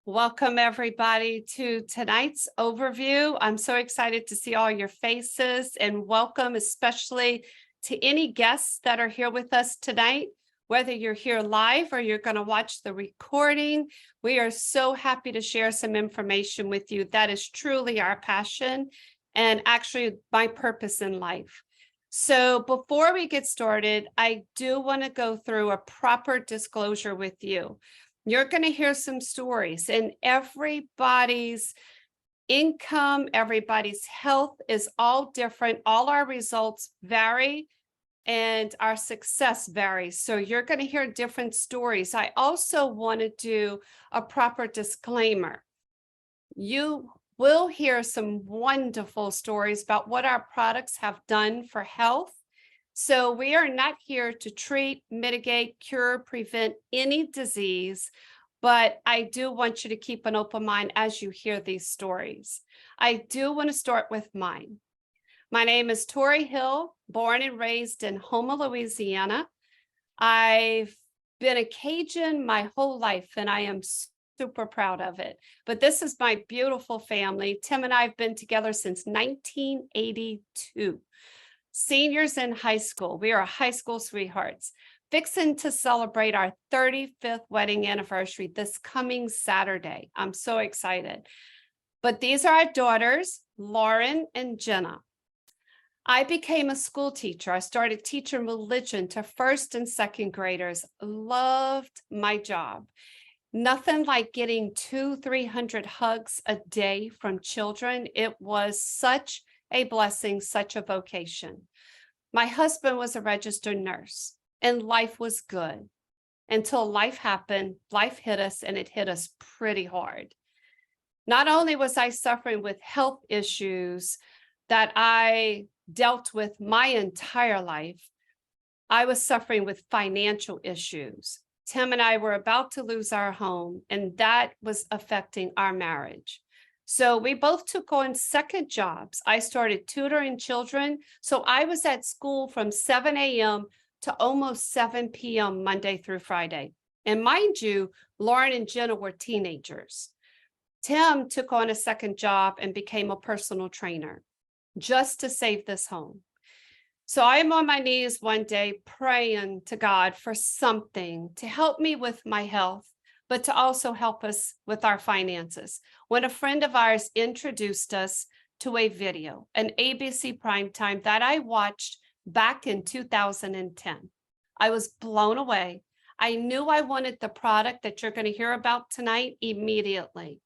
Welcome, everybody, to tonight's overview. I'm so excited to see all your faces and welcome, especially to any guests that are here with us tonight. Whether you're here live or you're going to watch the recording, we are so happy to share some information with you. That is truly our passion and actually my purpose in life. So before we get started, I do want to go through a proper disclosure with you. You're going to hear some stories, and everybody's income, everybody's health is all different. All our results vary and our success varies. So you're going to hear different stories. I also want to do a proper disclaimer. You will hear some wonderful stories about what our products have done for health. So we are not here to treat, mitigate, cure, prevent any disease, but I do want you to keep an open mind as you hear these stories. I do want to start with mine. My name is Tori Hill, born and raised in Houma, Louisiana. I've been a Cajun my whole life, and I am super proud of it. But this is my beautiful family. Tim and I have been together since 1982. Seniors in high school. We are high school sweethearts, fixing to celebrate our 35th wedding anniversary this coming Saturday. I'm so excited. But these are our daughters, Lauren and Jenna. I became a school teacher. I started teaching religion to first and second graders. Loved my job. Nothing like getting 200-300 hugs a day from children. It was such a blessing, such a vocation. My husband was a registered nurse, and life was good until life happened. Life hit us, and it hit us pretty hard. Not only was I suffering with health issues that I dealt with my entire life, I was suffering with financial issues. Tim and I were about to lose our home, and that was affecting our marriage. So we both took on second jobs. I started tutoring children. So I was at school from 7 a.m. to almost 7 p.m. Monday through Friday. And mind you, Lauren and Jenna were teenagers. Tim took on a second job and became a personal trainer just to save this home. So I am on my knees one day praying to God for something to help me with my health, but to also help us with our finances, when a friend of ours introduced us to a video, an ABC primetime that I watched back in 2010. I was blown away. I knew I wanted the product that you're going to hear about tonight immediately.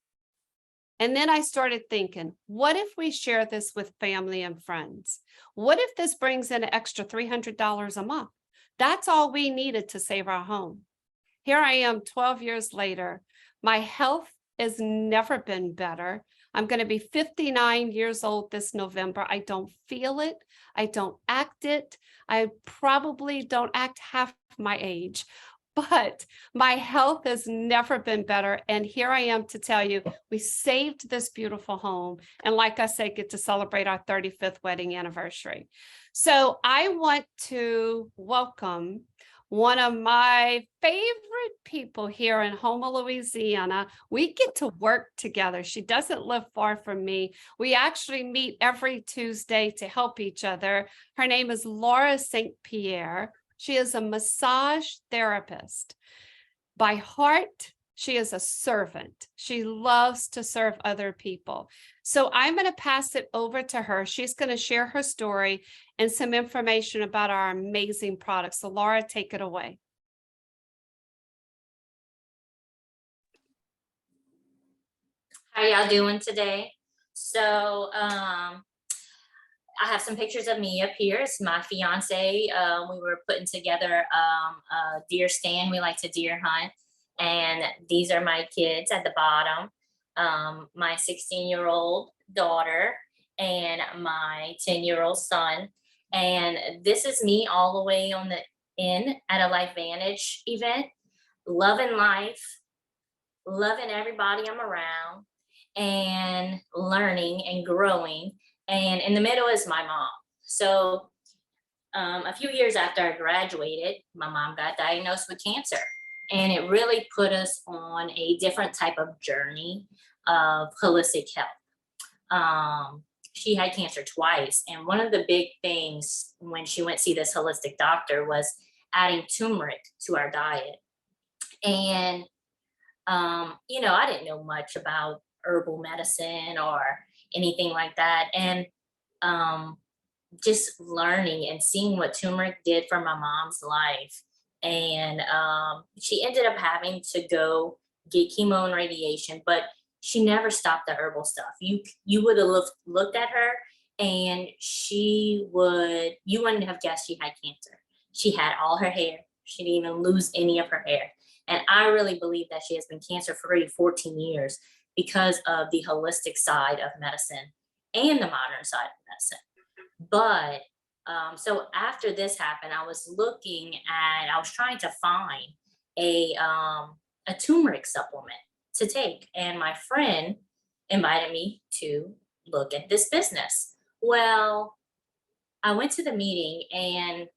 And then I started thinking, what if we share this with family and friends? What if this brings in an extra $300 a month? That's all we needed to save our home. Here I am 12 years later. My health has never been better. I'm going to be 59 years old this November. I don't feel it. I don't act it. I probably don't act half my age, but my health has never been better. And here I am to tell you, we saved this beautiful home. And like I said, get to celebrate our 35th wedding anniversary. So I want to welcome one of my favorite people here in Houma, Louisiana. We get to work together. She doesn't live far from me. We actually meet every Tuesday to help each other. Her name is Laura St. Pierre. She is a massage therapist. By heart, she is a servant. She loves to serve other people. So I'm going to pass it over to her. She's going to share her story and some information about our amazing products. So Laura, take it away. How y'all doing today? So I have some pictures of me up here. It's my fiance. We were putting together a deer stand. We like to deer hunt. And these are my kids at the bottom. My 16-year-old daughter and my 10-year-old son. And this is me all the way on the end at a LifeVantage event, loving life, loving everybody I'm around, and learning and growing. And in the middle is my mom. So a few years after I graduated, my mom got diagnosed with cancer. And it really put us on a different type of journey of holistic health. She had cancer twice. And one of the big things when she went to see this holistic doctor was adding turmeric to our diet. And, I didn't know much about herbal medicine or anything like that. And um, just learning and seeing what turmeric did for my mom's life. And she ended up having to go get chemo and radiation, but she never stopped the herbal stuff. You would have looked at her and you wouldn't have guessed she had cancer. She had all her hair. She didn't even lose any of her hair. And I really believe that she has been cancer free 14 years because of the holistic side of medicine and the modern side of medicine. But so after this happened, I was trying to find a turmeric supplement to take, and my friend invited me to look at this business. Well, I went to the meeting and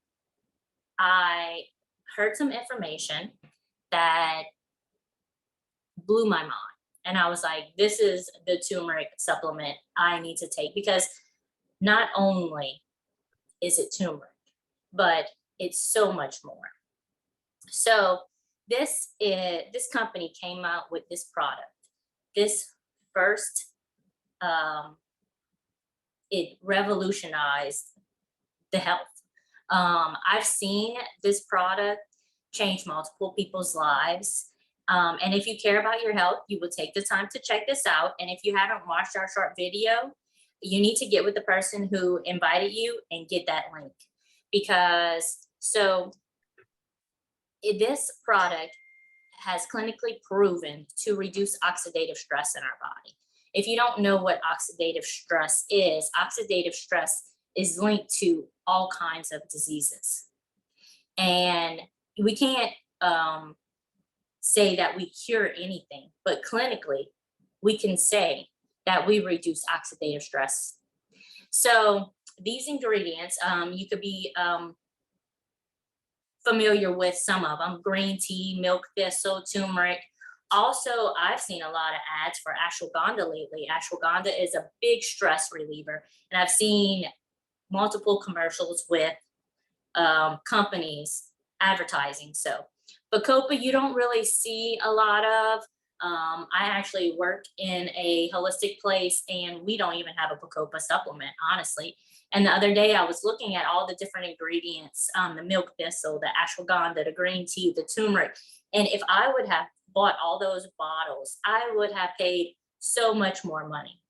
I heard some information that blew my mind. And I was like, this is the turmeric supplement I need to take, because not only is it turmeric, but it's so much more. So this company came out with this product. This first, it revolutionized the health. I've seen this product change multiple people's lives. And if you care about your health, you will take the time to check this out. And if you haven't watched our short video, you need to get with the person who invited you and get that link. Because this product has clinically proven to reduce oxidative stress in our body. If you don't know what oxidative stress is linked to all kinds of diseases. And we can't say that we cure anything, but clinically, we can say that we reduce oxidative stress. So these ingredients, you could be familiar with some of them: green tea, milk thistle, turmeric. Also, I've seen a lot of ads for ashwagandha lately. Ashwagandha is a big stress reliever, and I've seen multiple commercials with companies advertising. So Bacopa, you don't really see a lot of. I actually work in a holistic place and we don't even have a Bacopa supplement, honestly. And the other day I was looking at all the different ingredients, the milk thistle, the ashwagandha, the green tea, the turmeric. And if I would have bought all those bottles, I would have paid so much more money.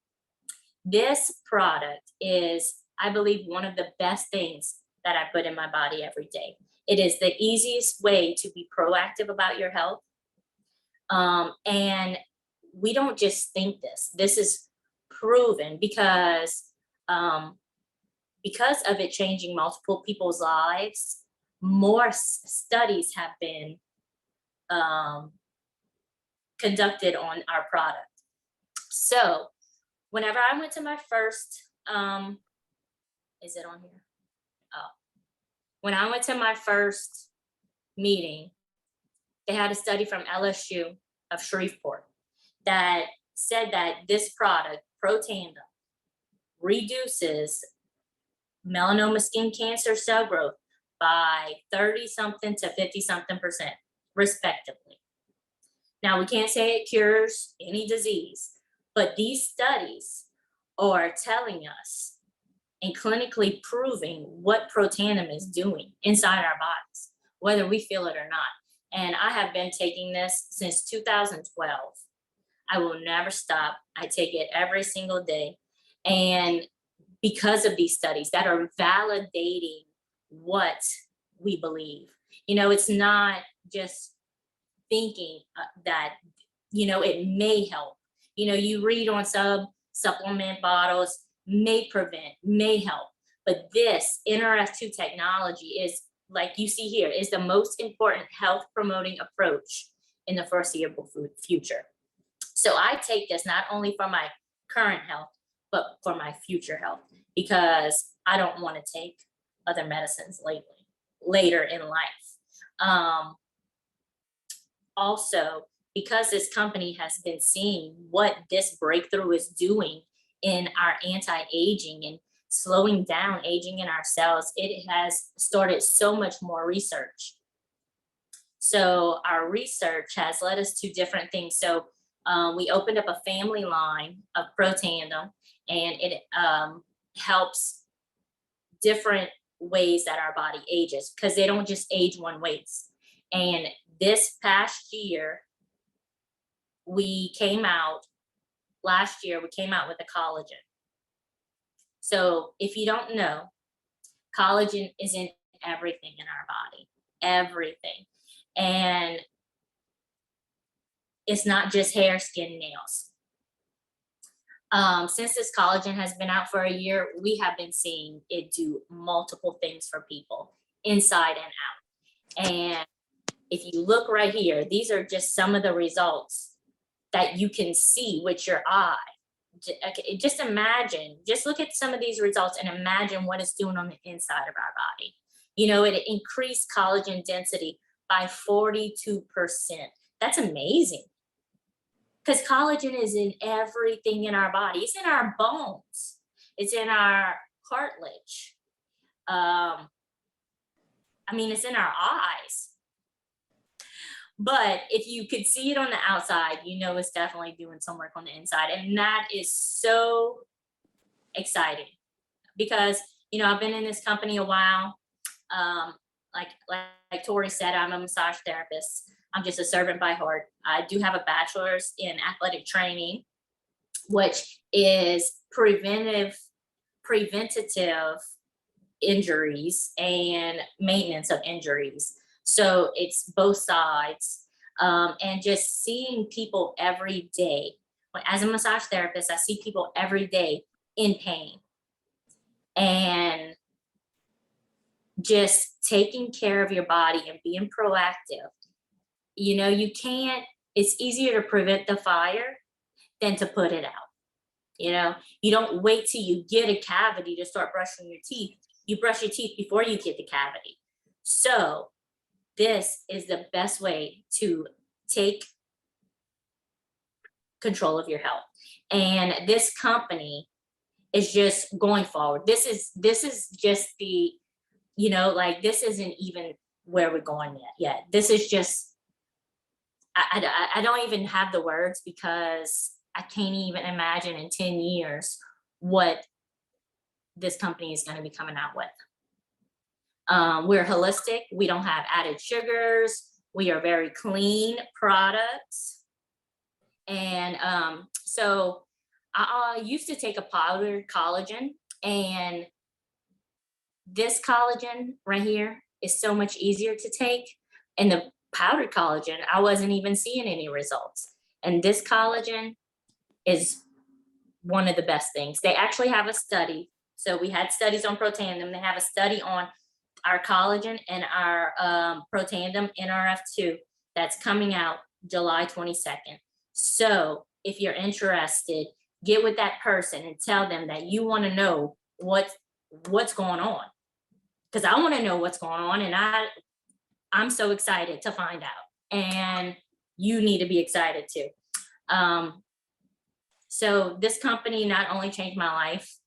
This product is, I believe, one of the best things that I put in my body every day. It is the easiest way to be proactive about your health. And we don't just think this. This is proven because of it changing multiple people's lives. More studies have been conducted on our product. So whenever I went to my first, is it on here? Oh, when I went to my first meeting, they had a study from LSU of Shreveport that said that this product, Protandim, reduces melanoma skin cancer cell growth by 30 something to 50 something percent, respectively. Now, we can't say it cures any disease, but these studies are telling us and clinically proving what Protandim is doing inside our bodies, whether we feel it or not. And I have been taking this since 2012. I will never stop. I take it every single day. And because of these studies that are validating what we believe, it's not just thinking that, it may help. You read on supplement bottles, may prevent, may help. But this NRF2 technology is, like you see here, is the most important health promoting approach in the foreseeable future. So I take this not only for my current health, but for my future health, because I don't want to take other medicines later in life. also, because this company has been seeing what this breakthrough is doing in our anti-aging and slowing down aging in our cells, it has started so much more research. So our research has led us to different things. So we opened up a family line of Protandim, and it helps different ways that our body ages, because they don't just age one ways. And this past year, last year we came out with the collagen. So if you don't know, collagen is in everything in our body, everything. And it's not just hair, skin, nails. Since this collagen has been out for a year, we have been seeing it do multiple things for people inside and out. And if you look right here, these are just some of the results that you can see with your eye. Just imagine, just look at some of these results and imagine what it's doing on the inside of our body. You know, it increased collagen density by 42%. That's amazing. Because collagen is in everything in our body. It's in our bones. It's in our cartilage. It's in our eyes. But if you could see it on the outside, you know it's definitely doing some work on the inside. And that is so exciting because, I've been in this company a while. Like Tori said, I'm a massage therapist. I'm just a servant by heart. I do have a bachelor's in athletic training, which is preventative injuries and maintenance of injuries. So it's both sides. And just seeing people every day. As a massage therapist, I see people every day in pain. And just taking care of your body and being proactive. It's easier to prevent the fire than to put it out. You don't wait till you get a cavity to start brushing your teeth. You brush your teeth before you get the cavity. So this is the best way to take control of your health. And this company is just going forward. This is just the, this isn't even where we're going yet. This is just, I don't even have the words because I can't even imagine in 10 years what this company is going to be coming out with. We're holistic. We don't have added sugars. We are very clean products. And so I used to take a powdered collagen, and this collagen right here is so much easier to take. And the powdered collagen, I wasn't even seeing any results. And this collagen is one of the best things. They actually have a study. So we had studies on Protandim. They have a study on our collagen and our Protandim NRF2 that's coming out July 22nd. So if you're interested, get with that person and tell them that you want to know what's going on. Because I want to know what's going on, and I'm so excited to find out. And you need to be excited too. So this company not only changed my life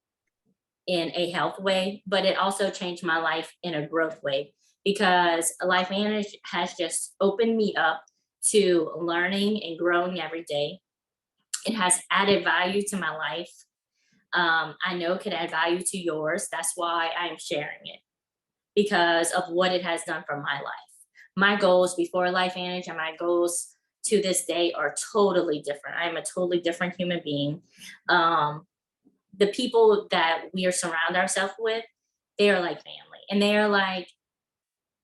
in a health way, but it also changed my life in a growth way, because LifeVantage has just opened me up to learning and growing every day. It has added value to my life. I know it could add value to yours. That's why I'm sharing it, because of what it has done for my life. My goals before LifeVantage and my goals to this day are totally different. I'm a totally different human being. The people that we are surround ourselves with, they are like family, and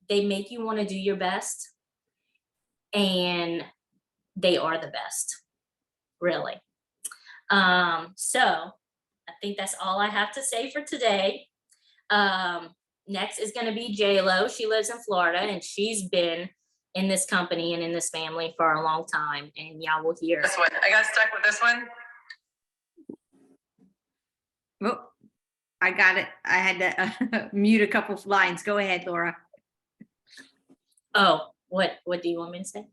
they make you want to do your best, and they are the best, really. So I think that's all I have to say for today. Next is going to be J-Lo. She lives in Florida, and she's been in this company and in this family for a long time, and y'all will hear. This one. I got stuck with this one. Oh, I got it. I had to mute a couple of lines. Go ahead, Laura. Oh, What do you want me to say?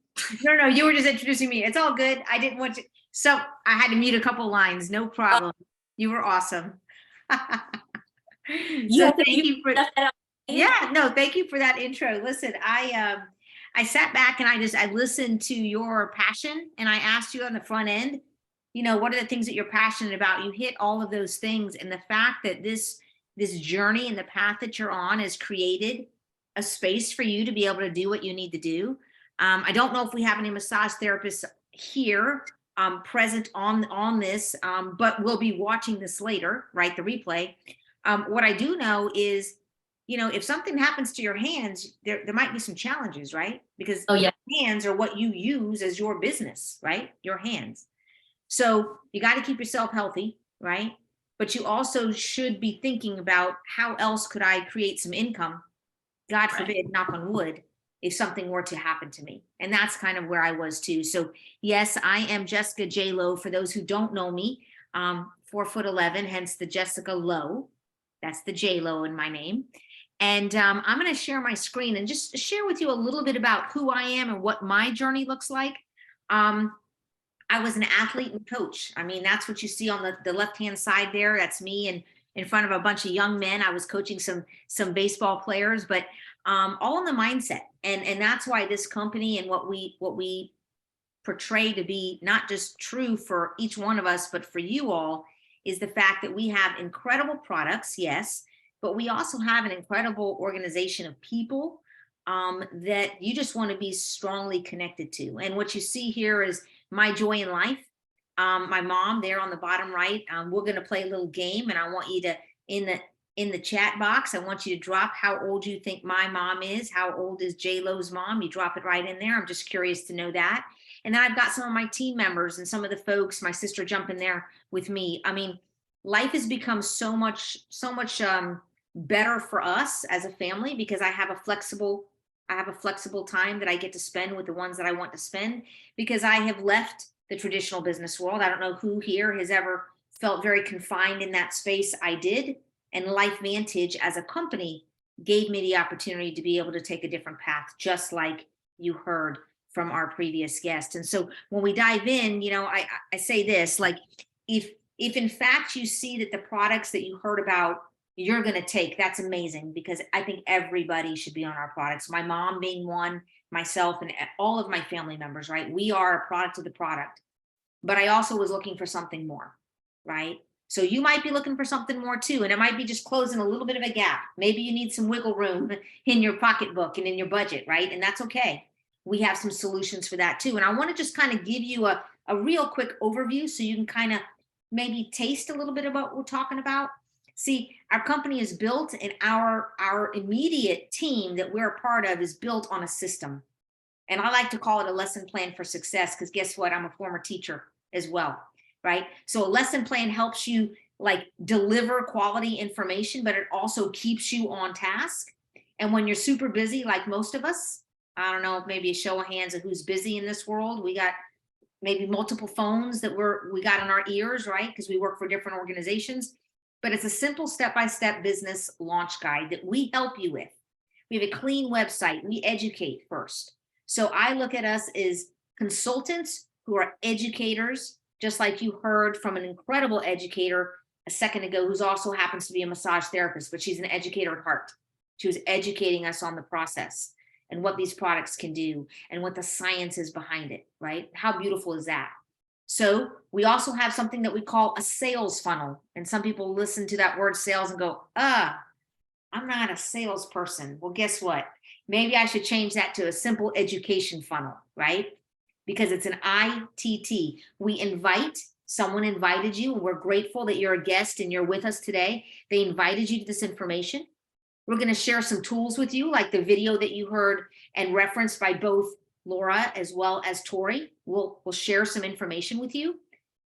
No, you were just introducing me. It's all good. I didn't want to. So I had to mute a couple lines. No problem. You were awesome. So thank you for, left that out. yeah, no, thank you for that intro. Listen, I sat back and I listened to your passion, and I asked you on the front end, what are the things that you're passionate about? You hit all of those things, and the fact that this journey and the path that you're on has created a space for you to be able to do what you need to do. I don't know if we have any massage therapists here present on this, but we'll be watching this later, right? The replay. What I do know is, if something happens to your hands, there might be some challenges, right? Because Oh, yeah. your hands are what you use as your business, right? Your hands. So you got to keep yourself healthy, right? But you also should be thinking about how else could I create some income, God Right. forbid, knock on wood, if something were to happen to me. And that's kind of where I was too. So yes, I am Jessica J. Lowe. For those who don't know me, 4'11", hence the Jessica Lowe. That's the J. Lowe in my name. And I'm going to share my screen and just share with you a little bit about who I am and what my journey looks like. I was an athlete and coach. I mean, that's what you see on the left-hand side there. That's me, and in front of a bunch of young men. I was coaching some baseball players, but all in the mindset. And that's why this company and what we portray to be not just true for each one of us, but for you all, is the fact that we have incredible products, yes, but we also have an incredible organization of people that you just want to be strongly connected to. And what you see here is my joy in life. My mom there on the bottom right. We're going to play a little game, and I want you to, in the chat box, I want you to drop how old you think my mom is. How old is J. Lowe's mom? You drop it right in there. I'm just curious to know that. And then I've got some of my team members and some of the folks, my sister jumping there with me. I mean, life has become so much better for us as a family because I have a flexible time that I get to spend with the ones that I want to spend, because I have left the traditional business world. I don't know who here has ever felt very confined in that space. I did. And LifeVantage as a company gave me the opportunity to be able to take a different path, just like you heard from our previous guest. And so when we dive in, I say this, like, if in fact you see that the products that you heard about you're going to take, that's amazing, because I think everybody should be on our products. My mom being one, myself, and all of my family members, right? We are a product of the product. But I also was looking for something more, right? So you might be looking for something more too, and it might be just closing a little bit of a gap. Maybe you need some wiggle room in your pocketbook and in your budget, right? And that's okay. We have some solutions for that too. And I want to just kind of give you a real quick overview so you can kind of maybe taste a little bit about what we're talking about. See, our company is built, and our immediate team that we're a part of is built on a system. And I like to call it a lesson plan for success, because guess what? I'm a former teacher as well, right? So a lesson plan helps you like deliver quality information, but it also keeps you on task. And when you're super busy, like most of us, I don't know if maybe a show of hands of who's busy in this world. We got maybe multiple phones that we got in our ears, right? Because we work for different organizations. But it's a simple step-by-step business launch guide that we help you with. We have a clean website. We educate first. So I look at us as consultants who are educators, just like you heard from an incredible educator a second ago, who's also happens to be a massage therapist, but she's an educator at heart. She was educating us on the process and what these products can do and what the science is behind it, right? How beautiful is that? So we also have something that we call a sales funnel. And some people listen to that word sales and go, I'm not a salesperson. Well, guess what? Maybe I should change that to a simple education funnel, right? Because it's an ITT. Someone invited you, and we're grateful that you're a guest and you're with us today. They invited you to this information. We're going to share some tools with you, like the video that you heard and referenced by both Laura as well as Tori. We'll share some information with you.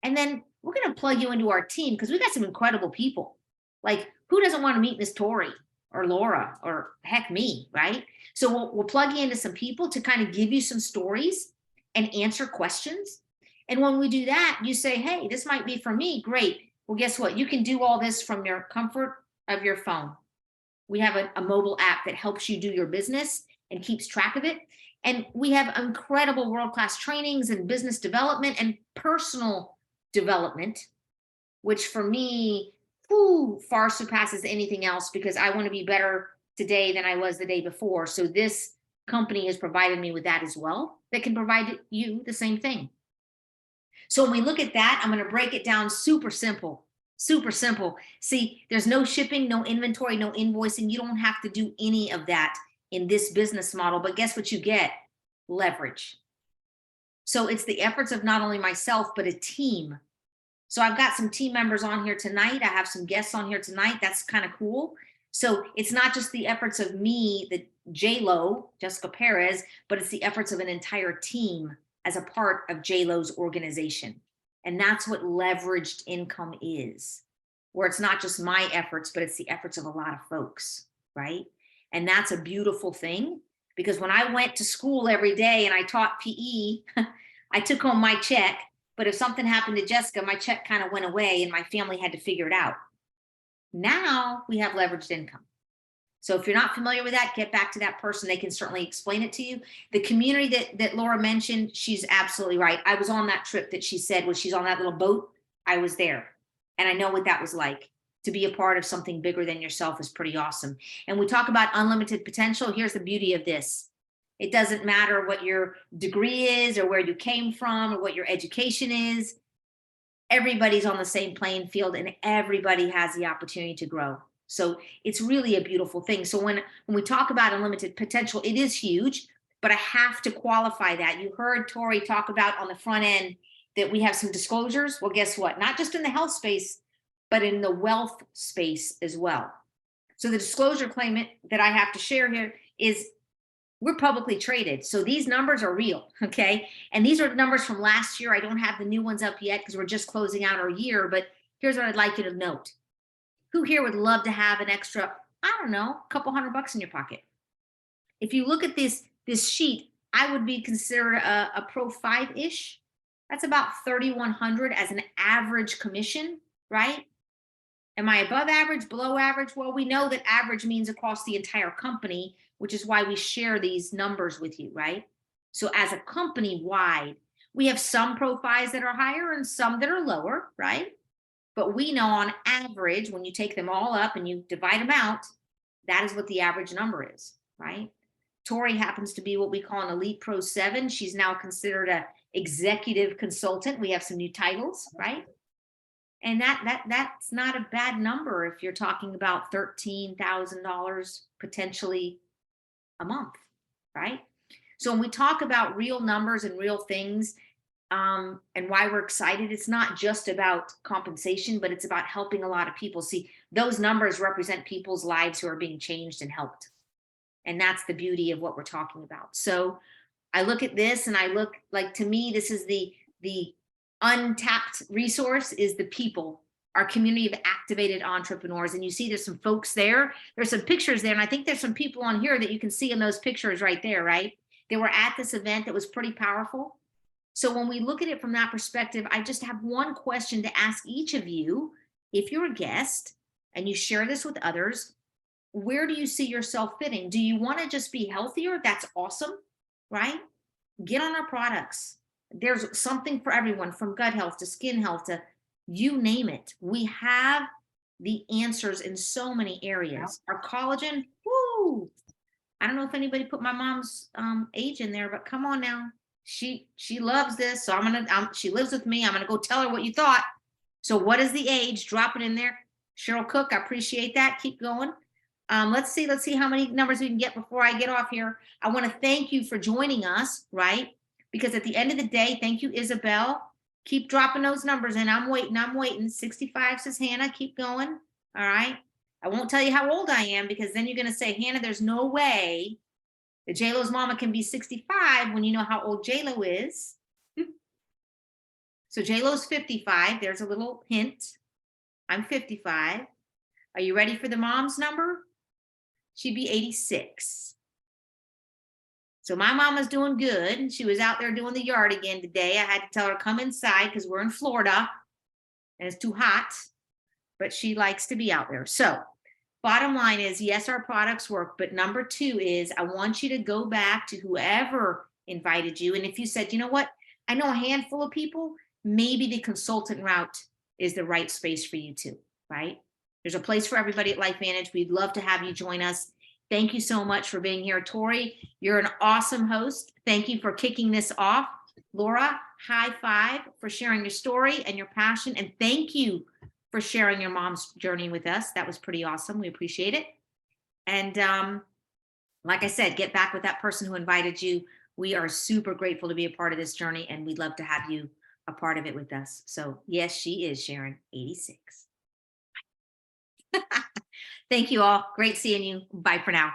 And then we're going to plug you into our team, because we got some incredible people. Like, who doesn't want to meet Miss Tori or Laura or heck me, right? So we'll plug you into some people to kind of give you some stories and answer questions. And when we do that, you say, hey, this might be for me. Great. Well, guess what? You can do all this from your comfort of your phone. We have a mobile app that helps you do your business and keeps track of it. And we have incredible world-class trainings and business development and personal development, which for me, far surpasses anything else, because I want to be better today than I was the day before. So this company has provided me with that as well, that can provide you the same thing. So when we look at that, I'm going to break it down super simple, super simple. See, there's no shipping, no inventory, no invoicing. You don't have to do any of that in this business model, but guess what you get? Leverage. So it's the efforts of not only myself, but a team. So I've got some team members on here tonight. I have some guests on here tonight. That's kind of cool. So it's not just the efforts of me, the J-Lo, Jessica Perez, but it's the efforts of an entire team as a part of J-Lo's organization. And that's what leveraged income is, where it's not just my efforts, but it's the efforts of a lot of folks, right? And that's a beautiful thing, because when I went to school every day and I taught PE, I took home my check. But if something happened to Jessica, my check kind of went away and my family had to figure it out. Now we have leveraged income. So if you're not familiar with that, get back to that person. They can certainly explain it to you. The community that Laura mentioned, she's absolutely right. I was on that trip that she said when she's on that little boat. I was there. And I know what that was like. To be a part of something bigger than yourself is pretty awesome. And we talk about unlimited potential. Here's the beauty of this. It doesn't matter what your degree is or where you came from or what your education is. Everybody's on the same playing field and everybody has the opportunity to grow. So it's really a beautiful thing. So when we talk about unlimited potential, it is huge, but I have to qualify that. You heard Tori talk about on the front end that we have some disclosures. Well, guess what? Not just in the health space, but in the wealth space as well. So the disclosure claimant that I have to share here is we're publicly traded. So these numbers are real, okay? And these are numbers from last year. I don't have the new ones up yet because we're just closing out our year, but here's what I'd like you to note. Who here would love to have an extra, I don't know, a couple $100 in your pocket? If you look at this sheet, I would be considered a pro 5-ish. That's about 3,100 as an average commission, right? Am I above average, below average? Well, we know that average means across the entire company, which is why we share these numbers with you, right? So as a company wide, we have some profiles that are higher and some that are lower, right? But we know on average, when you take them all up and you divide them out, that is what the average number is, right? Tori happens to be what we call an Elite Pro 7. She's now considered an executive consultant. We have some new titles, right? And that's not a bad number if you're talking about $13,000 potentially a month, right? So when we talk about real numbers and real things, and why we're excited, it's not just about compensation, but it's about helping a lot of people. See, those numbers represent people's lives who are being changed and helped. And that's the beauty of what we're talking about. So I look at this and I look like, to me, this is the untapped resource is the people, our community of activated entrepreneurs. And you see there's some folks there. There's some pictures there. And I think there's some people on here that you can see in those pictures right there, right? They were at this event that was pretty powerful. So when we look at it from that perspective, I just have one question to ask each of you. If you're a guest and you share this with others, where do you see yourself fitting? Do you want to just be healthier? That's awesome, right? Get on our products. There's something for everyone, from gut health to skin health to you name it. We have the answers in so many areas. Our collagen, woo! I don't know if anybody put my mom's age in there, but come on now. She loves this. So she lives with me. I'm going to go tell her what you thought. So what is the age? Drop it in there. Cheryl Cook, I appreciate that. Keep going. Let's see how many numbers we can get before I get off here. I want to thank you for joining us, right? Because at the end of the day, thank you, Isabel. Keep dropping those numbers in. I'm waiting. 65 says Hannah. Keep going. All right. I won't tell you how old I am, because then you're going to say, Hannah, there's no way that J-Lo's mama can be 65 when you know how old J-Lo is. So J-Lo's 55. There's a little hint. I'm 55. Are you ready for the mom's number? She'd be 86. So my mama's doing good. She was out there doing the yard again today. I had to tell her, come inside because we're in Florida and it's too hot, but she likes to be out there. So bottom line is, yes, our products work, but number two is I want you to go back to whoever invited you. And if you said, you know what, I know a handful of people, maybe the consultant route is the right space for you too, right? There's a place for everybody at LifeVantage. We'd love to have you join us. Thank you so much for being here. Tori, you're an awesome host. Thank you for kicking this off. Laura, high five for sharing your story and your passion. And thank you for sharing your mom's journey with us. That was pretty awesome. We appreciate it. And like I said, get back with that person who invited you. We are super grateful to be a part of this journey, and we'd love to have you a part of it with us. So yes, she is Sharon, 86. Thank you all. Great seeing you. Bye for now.